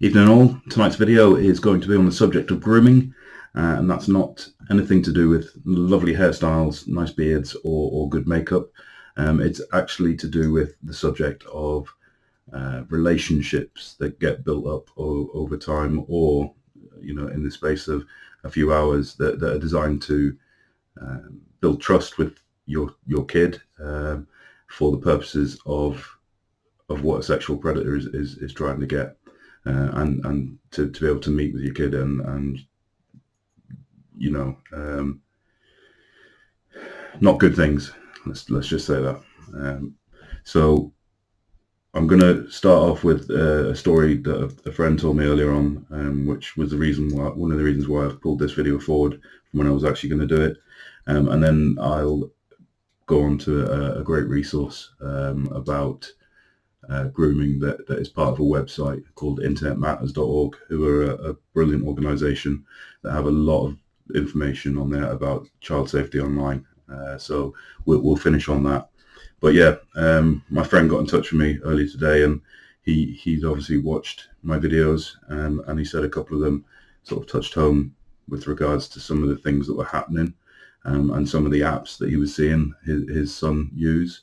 Evening all. Tonight's video is going to be on the subject of grooming, and that's not anything to do with lovely hairstyles, nice beards, or good makeup. It's actually to do with the subject of relationships that get built up over time, or in the space of a few hours, that are designed to build trust with your kid for the purposes of what a sexual predator is trying to get. And to be able to meet with your kid and not good things. Let's just say that. So I'm going to start off with a story that a friend told me earlier on, which was one of the reasons why I've pulled this video forward from when I was actually going to do it, and then I'll go on to a great resource about grooming that is part of a website called internetmatters.org, who are a brilliant organization that have a lot of information on there about child safety online. So we'll finish on that. But yeah, my friend got in touch with me earlier today, and he's obviously watched my videos, and he said a couple of them sort of touched home with regards to some of the things that were happening, and some of the apps that he was seeing his son use.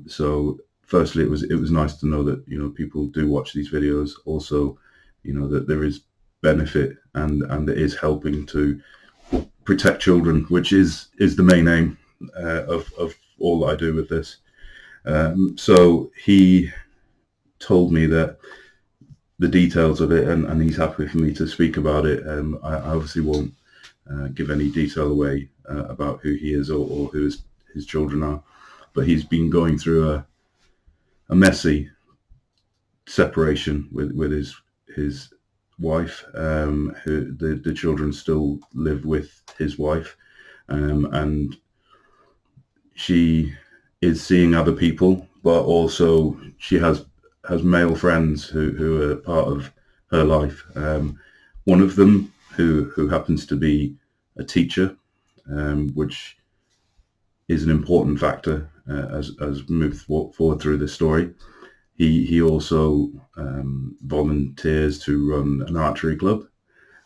So firstly, it was nice to know that people do watch these videos. Also, that there is benefit and it is helping to protect children, which is the main aim of all that I do with this. So he told me that the details of it, and he's happy for me to speak about it. I obviously won't give any detail away about who he is or who his children are, but he's been going through a messy separation with his wife, who the children still live with his wife, and she is seeing other people, but also she has male friends who are part of her life. One of them who happens to be a teacher, which is an important factor as we move forward through this story. He also volunteers to run an archery club,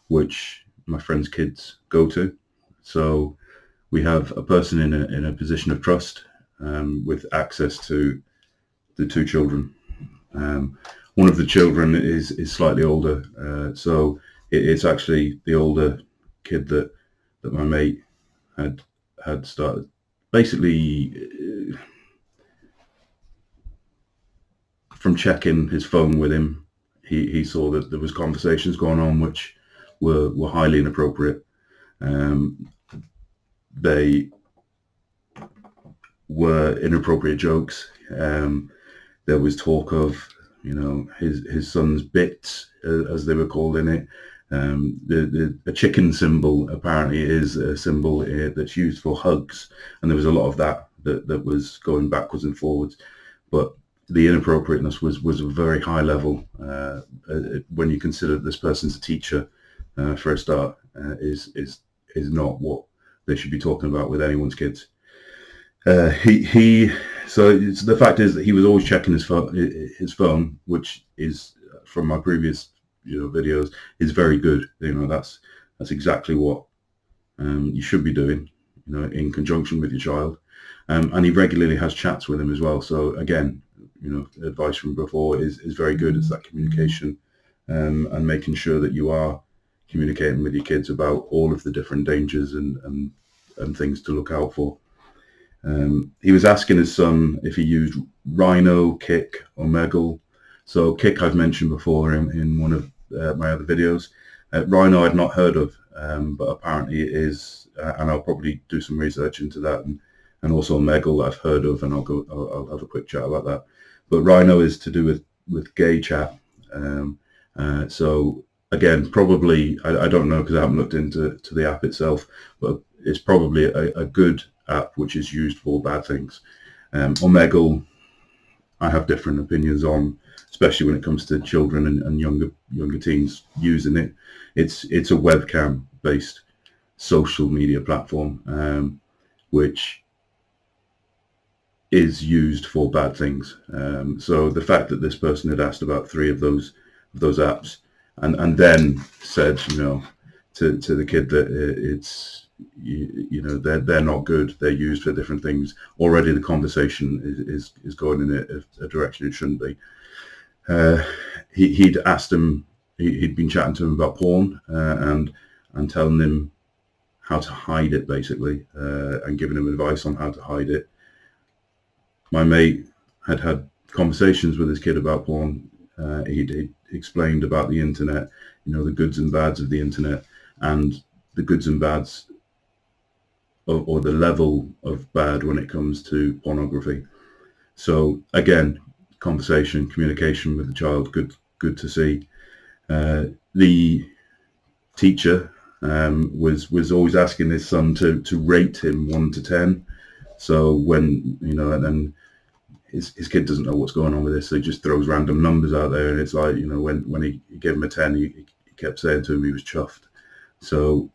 which my friend's kids go to. So we have a person in a position of trust, with access to the two children. One of the children is slightly older, so it's actually the older kid that my mate had started. Basically, from checking his phone with him, he saw that there was conversations going on which were highly inappropriate. They were inappropriate jokes. There was talk of his son's bits, as they were called in it. A chicken symbol apparently is a symbol that's used for hugs, and there was a lot of that was going backwards and forwards. But the inappropriateness was a very high level. When you consider this person's a teacher, for a start, is not what they should be talking about with anyone's kids. So the fact is that he was always checking his phone, which is, from my previous videos, is very good. That's exactly what you should be doing, in conjunction with your child. And he regularly has chats with him as well. So again, advice from before is very good. It's that communication, and making sure that you are communicating with your kids about all of the different dangers and things to look out for. He was asking his son if he used Rhino, Kick, or Omegle. So Kick I've mentioned before in one of my other videos. Rhino I'd not heard of, but apparently it is, and I'll probably do some research into that, and also Omegle I've heard of, and I'll have a quick chat about that. But Rhino is to do with gay chat. So again, probably, I don't know because I haven't looked into the app itself, but it's probably a good app which is used for bad things. Omegle, I have different opinions on, especially when it comes to children and younger teens using it. It's a webcam based social media platform, which is used for bad things. So the fact that this person had asked about 3 of those those apps, and then said, to the kid that it's, they're not good, they're used for different things. Already the conversation is going in a direction it shouldn't be. He'd asked him, he'd been chatting to him about porn, and telling him how to hide it, basically, and giving him advice on how to hide it. My mate had conversations with his kid about porn. He'd explained about the internet, the goods and bads of the internet, and the goods and bads, or the level of bad when it comes to pornography. So again, conversation, communication with the child, good to see. The teacher was always asking his son to rate him 1 to 10. So when, and his kid doesn't know what's going on with this, so he just throws random numbers out there, and it's like, when he gave him a 10, he kept saying to him he was chuffed. So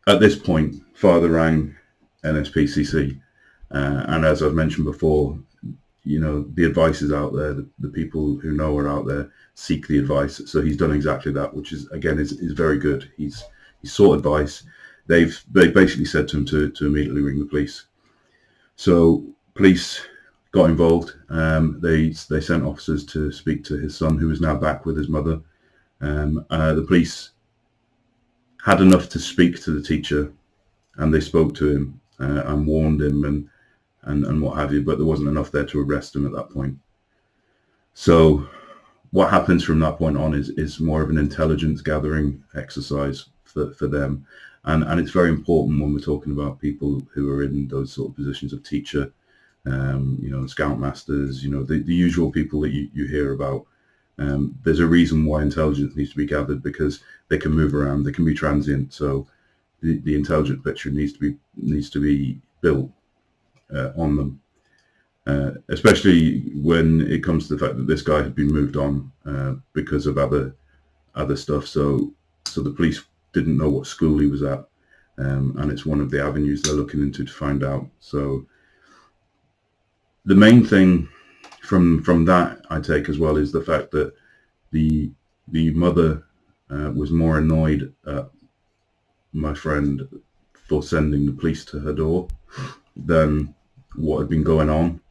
at this point, father rang NSPCC, and as I've mentioned before, the advice is out there. The people who know are out there. Seek the advice. So he's done exactly that, which is, again, is very good. He's sought advice. They basically said to him to immediately ring the police. So police got involved. They sent officers to speak to his son, who is now back with his mother. The police had enough to speak to the teacher, and they spoke to him and warned him and what have you, but there wasn't enough there to arrest him at that point. So what happens from that point on is more of an intelligence gathering exercise for them. And it's very important when we're talking about people who are in those sort of positions of teacher, scoutmasters, the usual people that you hear about. There's a reason why intelligence needs to be gathered, because they can move around, they can be transient. So the intelligence picture needs to be built on them, especially when it comes to the fact that this guy had been moved on because of other stuff. So the police didn't know what school he was at, and it's one of the avenues they're looking into to find out. So the main thing from that I take as well is the fact that the mother was more annoyed at my friend for sending the police to her door than what had been going on,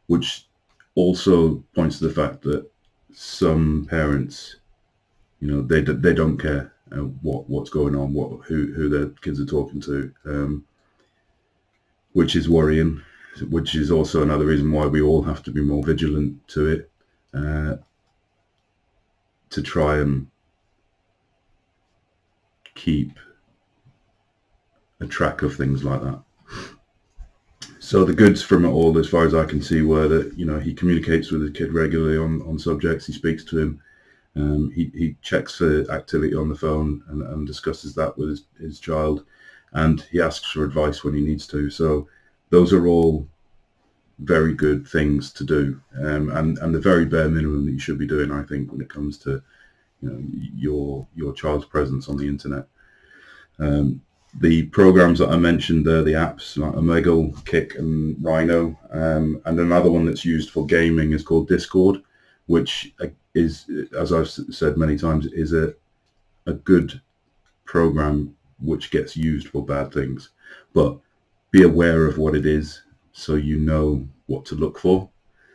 which also points to the fact that some parents, they don't care what's going on, who their kids are talking to, which is worrying, which is also another reason why we all have to be more vigilant to it, to try and keep a track of things like that. So the goods from it all, as far as I can see, were that, he communicates with his kid regularly on subjects. He speaks to him. He checks for activity on the phone and discusses that with his child, and he asks for advice when he needs to. So those are all very good things to do, and the very bare minimum that you should be doing, I think, when it comes to your child's presence on the internet. The programs that I mentioned there, the apps like Omegle, Kick and Rhino, and another one that's used for gaming is called Discord, which is, as I've said many times, is a good program which gets used for bad things. But be aware of what it is so you know what to look for.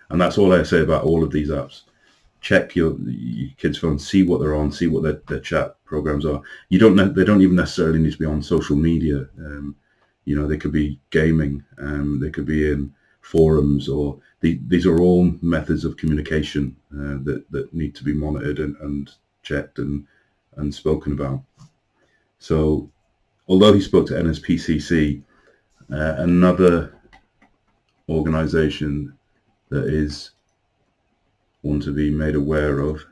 And that's all I say about all of these apps. Check your kids' phone, see what they're on, see what their chat programs are. They don't even necessarily need to be on social media. They could be gaming, they could be in forums, or these are all methods of communication that need to be monitored and checked and spoken about. So although he spoke to NSPCC, another organization that is one to be made aware of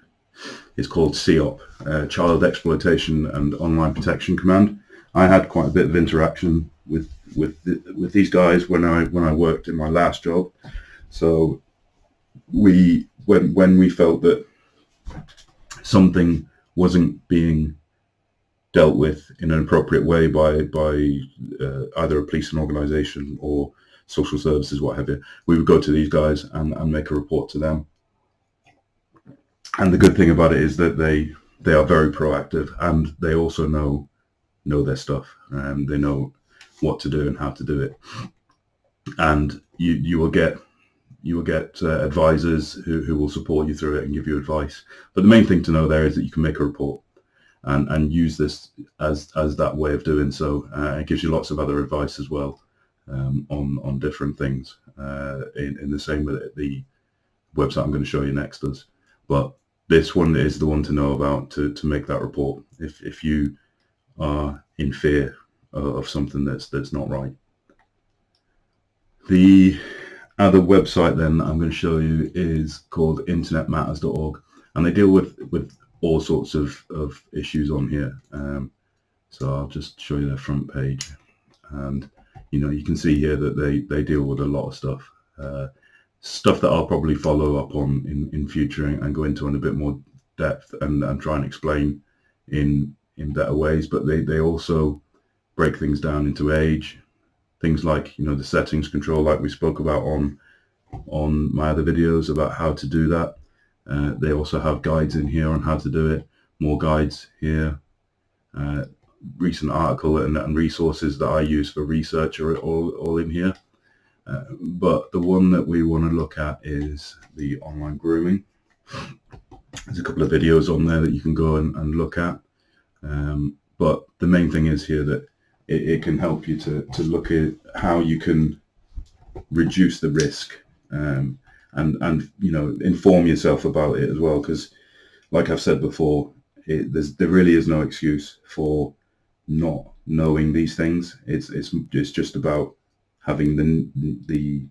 is called CEOP, Child Exploitation and Online Protection Command. I had quite a bit of interaction with these guys when I worked in my last job. So when we felt that something wasn't being dealt with in an appropriate way by either a policing organisation or social services, what have you, we would go to these guys and make a report to them. And the good thing about it is that they are very proactive, and they also know their stuff, and they know what to do and how to do it. And you will get advisors who will support you through it and give you advice. But the main thing to know there is that you can make a report and use this as that way of doing so. It gives you lots of other advice as well, on different things, in the same way that the website I'm going to show you next does. But this one is the one to know about to make that report if you are in fear of something that's not right. The other website then I'm going to show you is called internetmatters.org, and they deal with all sorts of issues on here. So I'll just show you their front page, and you can see here that they deal with a lot of stuff that I'll probably follow up on in future and go into in a bit more depth and try and explain in better ways. But they also break things down into age, things like the settings control, like we spoke about on my other videos about how to do that. They also have guides in here on how to do it, more guides here, recent article and resources that I use for research are all in here. But the one that we want to look at is the online grooming. There's a couple of videos on there that you can go and look at. But the main thing is here that it can help you to look at how you can reduce the risk, and inform yourself about it as well, because like I've said before, there really is no excuse for not knowing these things. It's just about having the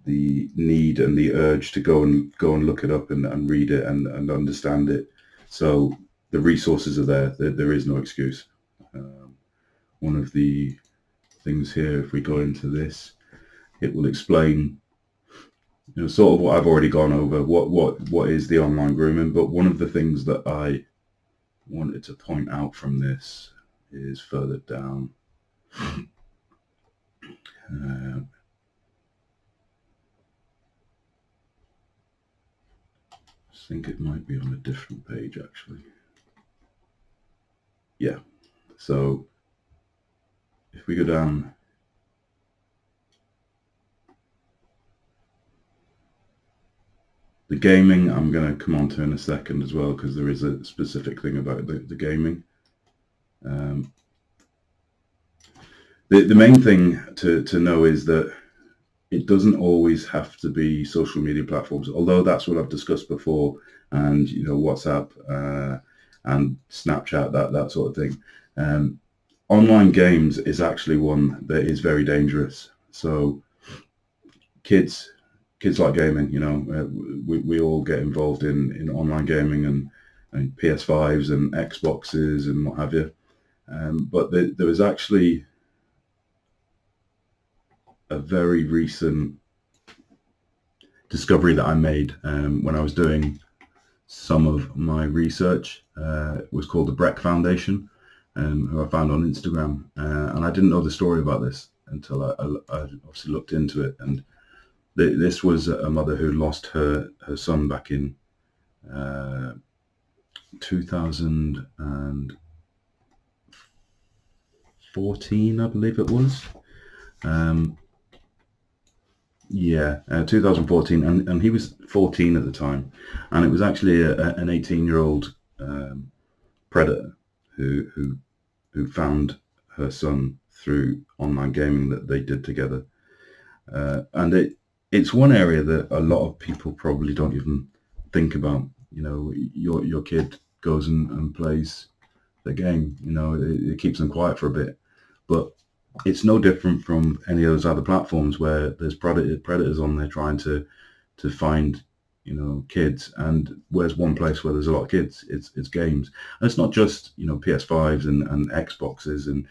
need and the urge to go and look it up and read it and understand it. So the resources are there. There is no excuse. One of the things here, if we go into this, it will explain sort of what I've already gone over, what is the online grooming. But one of the things that I wanted to point out from this is further down. I think it might be on a different page actually. Yeah, so if we go down, the gaming I'm going to come on to in a second as well, because there is a specific thing about the gaming. The main thing to know is that it doesn't always have to be social media platforms, although that's what I've discussed before, and WhatsApp and Snapchat, that sort of thing. Online games is actually one that is very dangerous. So kids like gaming. We all get involved in online gaming and PS5s and Xboxes and what have you. But there was actually a very recent discovery that I made when I was doing some of my research. It was called the Breck Foundation, who I found on Instagram, and I didn't know the story about this until I obviously looked into it. And this was a mother who lost her son back in 2014, I believe it was. 2014, and he was 14 at the time, and it was actually an 18-year-old predator who found her son through online gaming that they did together. And it's one area that a lot of people probably don't even think about. Your kid goes and plays the game, it keeps them quiet for a bit, but it's no different from any of those other platforms where there's predators on there trying to find kids. And where's one place where there's a lot of kids? It's games. And it's not just PS5s and Xboxes and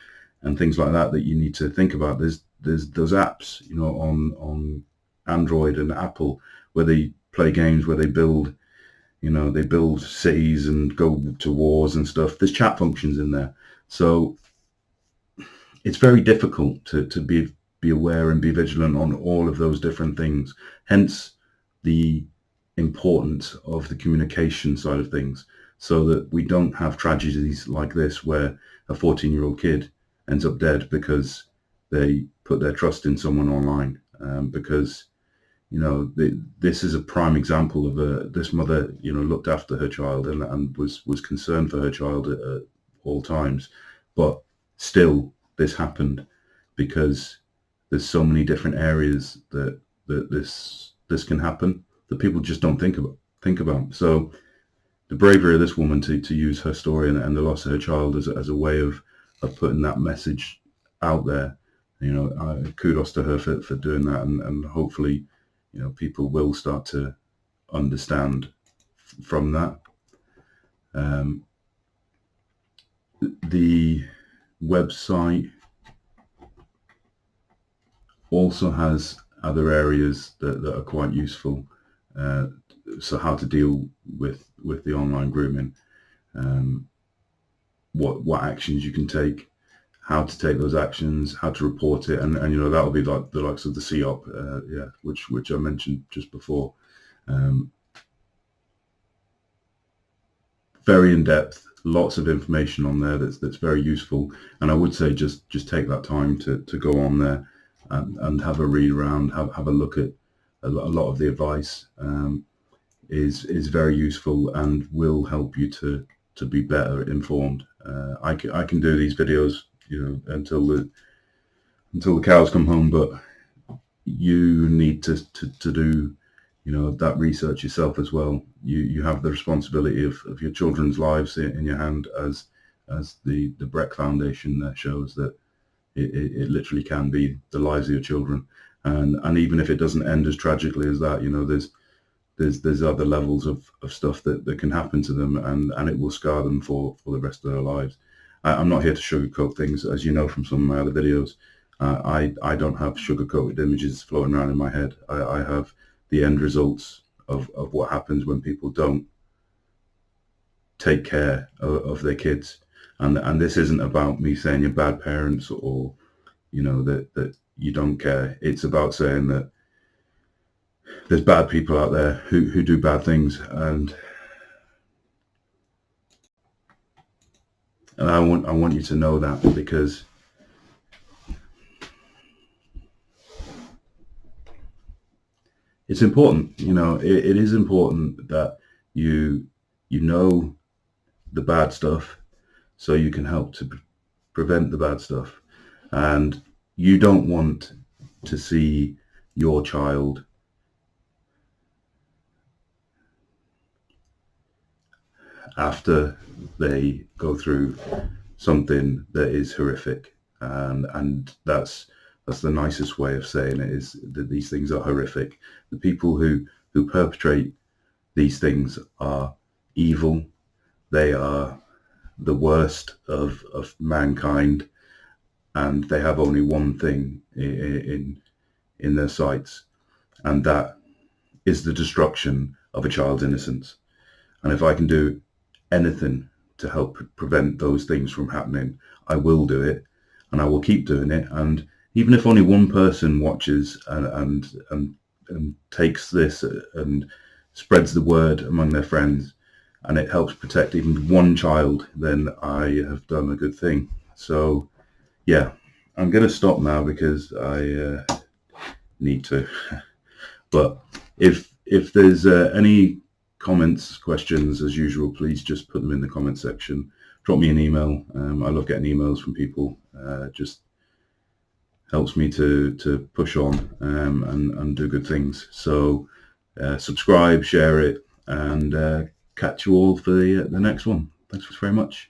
things like that you need to think about. There's those apps on Android and Apple where they play games where they build cities and go to wars and stuff. There's chat functions in there, so it's very difficult to be aware and be vigilant on all of those different things. Hence the importance of the communication side of things, so that we don't have tragedies like this where a 14-year-old kid ends up dead because they put their trust in someone online. Because this is a prime example of this mother, looked after her child and was concerned for her child at all times, but still this happened because there's so many different areas that this can happen that people just don't think about. So the bravery of this woman to use her story and the loss of her child as a way of putting that message out there, kudos to her for doing that, and hopefully, people will start to understand from that. The website also has other areas that are quite useful. So how to deal with the online grooming, what actions you can take, how to take those actions, how to report it, and that'll be like the likes of the COP, which I mentioned just before. Very in depth, lots of information on there that's very useful, and I would say just take that time to go on there and have a read around, have a look at a lot of the advice. Is very useful and will help you to be better informed. I can do these videos, until the cows come home, but you need to do that research yourself as well. You have the responsibility of your children's lives in your hand, as the Breck Foundation shows that it literally can be the lives of your children, and even if it doesn't end as tragically as that, there's other levels of stuff that can happen to them, and it will scar them for the rest of their lives. I'm not here to sugarcoat things, as you know from some of my other videos. I don't have sugar-coated images floating around in my head. I have the end results of what happens when people don't take care of their kids. And this isn't about me saying you're bad parents, or that you don't care. It's about saying that there's bad people out there who do bad things, and I want you to know that, because it's important. It is important that you know the bad stuff, so you can help to prevent the bad stuff. And you don't want to see your child after they go through something that is horrific, and that's the nicest way of saying it, is that these things are horrific. The people who perpetrate these things are evil. They are the worst of mankind, and they have only one thing in their sights, and that is the destruction of a child's innocence. And if I can do anything to help prevent those things from happening, I will do it, and I will keep doing it. And even if only one person watches and takes this and spreads the word among their friends, and it helps protect even one child, then I have done a good thing. So yeah, I'm going to stop now because I need to. But if there's any comments, questions, as usual, please just put them in the comment section. Drop me an email. I love getting emails from people. Just helps me to push on and do good things. So subscribe, share it, and catch you all for the next one. Thanks very much.